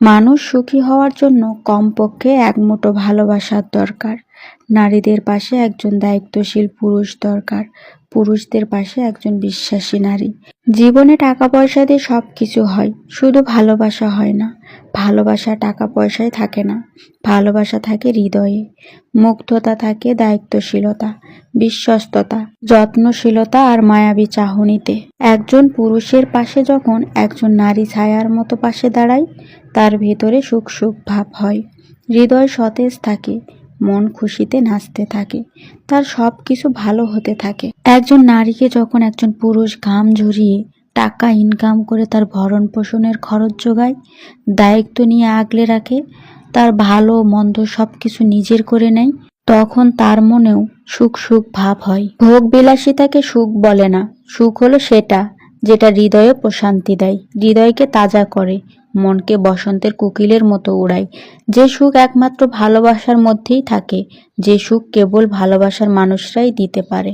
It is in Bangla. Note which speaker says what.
Speaker 1: মানুষ সুখী হওয়ার জন্য কমপক্ষে এক মুঠো ভালোবাসার দরকার। নারীদের পাশে একজন দায়িত্বশীল পুরুষ দরকার, পুরুষদের পাশে একজন বিশ্বাসী নারী। জীবনে টাকা পয়সা দিয়ে সব কিছু হয়, শুধু ভালোবাসা হয় না। ভালোবাসা টাকা পয়সায় থাকে না, ভালোবাসা থাকে হৃদয়ে। মুগ্ধতা থাকে দায়িত্বশীলতা, বিশ্বস্ততা, যত্নশীলতা আর মায়াবী চাহনিতে। একজন পুরুষের পাশে যখন একজন নারী ছায়ার মতো পাশে দাঁড়ায়, তার ভেতরে সুখ সুখ ভাব হয়, হৃদয় সতেজ থাকে, মন খুশিতে নাচতে থাকে, তার সব কিছু ভালো হতে থাকে। একজন নারীকে যখন একজন পুরুষ ঘাম ঝরিয়ে টাকা ইনকাম করে তার ভরণ পোষণের খরচ যোগায়, দায়িত্ব নিয়ে আগলে রাখে, তার ভালো মন্দ সব কিছু নিজের করে নেয়, তখন তার মনেও সুখ সুখ ভাব হয়। ভোগ বিলাসিতাকে সুখ বলে না, সুখ হলো সেটা যেটা হৃদয়ে প্রশান্তি দেয়, হৃদয়কে তাজা করে, মনকে বসন্তের কোকিলের মতো উড়ায়। যে সুখ একমাত্র ভালোবাসার মধ্যেই থাকে, যে সুখ কেবল ভালোবাসার মানুষরাই দিতে পারে।